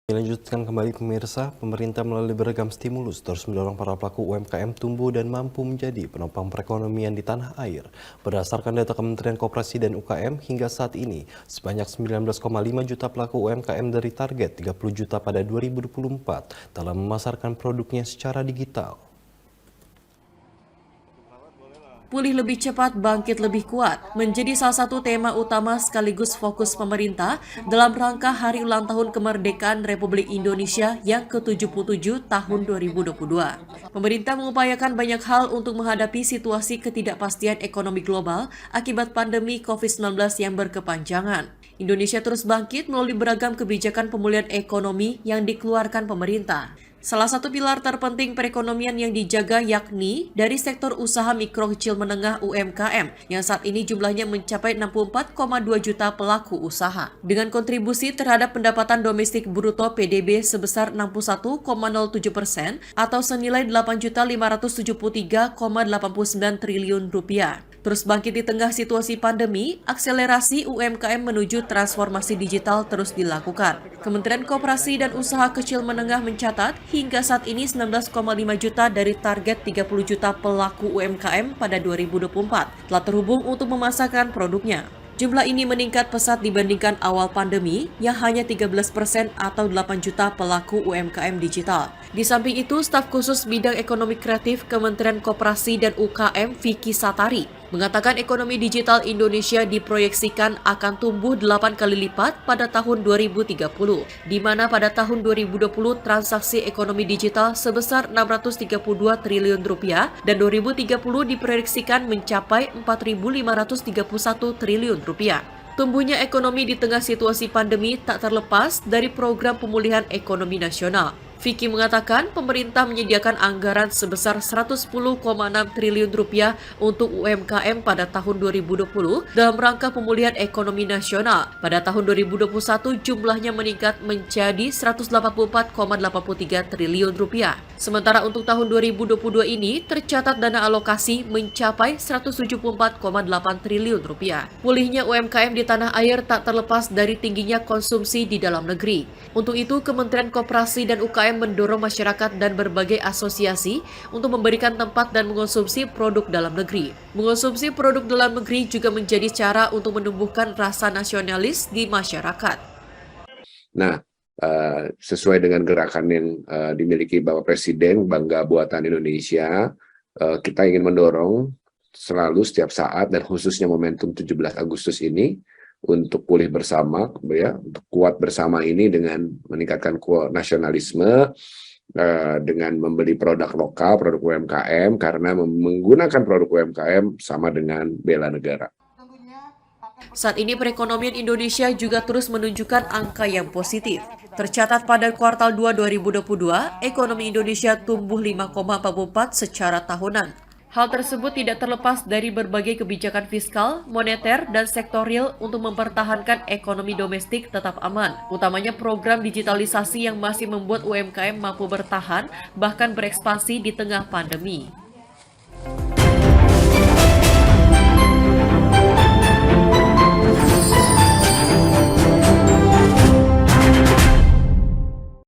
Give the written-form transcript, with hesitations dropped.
Dilanjutkan kembali pemirsa, pemerintah melalui beragam stimulus terus mendorong para pelaku UMKM tumbuh dan mampu menjadi penopang perekonomian di tanah air. Berdasarkan data Kementerian Koperasi dan UKM, hingga saat ini sebanyak 19,5 juta pelaku UMKM dari target 30 juta pada 2024 telah memasarkan produknya secara digital. Pulih lebih cepat, bangkit lebih kuat menjadi salah satu tema utama sekaligus fokus pemerintah dalam rangka Hari Ulang Tahun Kemerdekaan Republik Indonesia yang ke-77 tahun 2022. Pemerintah mengupayakan banyak hal untuk menghadapi situasi ketidakpastian ekonomi global akibat pandemi COVID-19 yang berkepanjangan. Indonesia terus bangkit melalui beragam kebijakan pemulihan ekonomi yang dikeluarkan pemerintah. Salah satu pilar terpenting perekonomian yang dijaga yakni dari sektor usaha mikro kecil menengah UMKM yang saat ini jumlahnya mencapai 64,2 juta pelaku usaha. Dengan kontribusi terhadap pendapatan domestik bruto PDB sebesar 61,07% atau senilai 8.573,89 triliun rupiah. Terus bangkit di tengah situasi pandemi, akselerasi UMKM menuju transformasi digital terus dilakukan. Kementerian Koperasi dan Usaha Kecil Menengah mencatat hingga saat ini 19,5 juta dari target 30 juta pelaku UMKM pada 2024 telah terhubung untuk memasarkan produknya. Jumlah ini meningkat pesat dibandingkan awal pandemi yang hanya 13% atau 8 juta pelaku UMKM digital. Di samping itu, staf khusus bidang ekonomi kreatif Kementerian Koperasi dan UKM Vicky Satari mengatakan ekonomi digital Indonesia diproyeksikan akan tumbuh 8 kali lipat pada tahun 2030, di mana pada tahun 2020 transaksi ekonomi digital sebesar 632 triliun rupiah dan 2030 diproyeksikan mencapai 4.531 triliun rupiah. Tumbuhnya ekonomi di tengah situasi pandemi tak terlepas dari program pemulihan ekonomi nasional. Vicky mengatakan pemerintah menyediakan anggaran sebesar 110,6 triliun rupiah untuk UMKM pada tahun 2020 dalam rangka pemulihan ekonomi nasional. Pada tahun 2021 jumlahnya meningkat menjadi 184,83 triliun rupiah. Sementara untuk tahun 2022 ini tercatat dana alokasi mencapai 174,8 triliun rupiah. Pulihnya UMKM di tanah air tak terlepas dari tingginya konsumsi di dalam negeri. Untuk itu Kementerian Koperasi dan UKM mendorong masyarakat dan berbagai asosiasi untuk memberikan tempat dan mengonsumsi produk dalam negeri. Mengonsumsi produk dalam negeri juga menjadi cara untuk menumbuhkan rasa nasionalis di masyarakat. Nah, sesuai dengan gerakan yang dimiliki Bapak Presiden, Bangga Buatan Indonesia, kita ingin mendorong selalu setiap saat dan khususnya momentum 17 Agustus ini untuk pulih bersama, ya, untuk kuat bersama ini dengan meningkatkan nasionalisme, dengan membeli produk lokal, produk UMKM, karena menggunakan produk UMKM sama dengan bela negara. Saat ini perekonomian Indonesia juga terus menunjukkan angka yang positif. Tercatat pada kuartal 2 2022, ekonomi Indonesia tumbuh 5,44 secara tahunan. Hal tersebut tidak terlepas dari berbagai kebijakan fiskal, moneter, dan sektorial untuk mempertahankan ekonomi domestik tetap aman, utamanya program digitalisasi yang masih membuat UMKM mampu bertahan, bahkan berekspansi di tengah pandemi.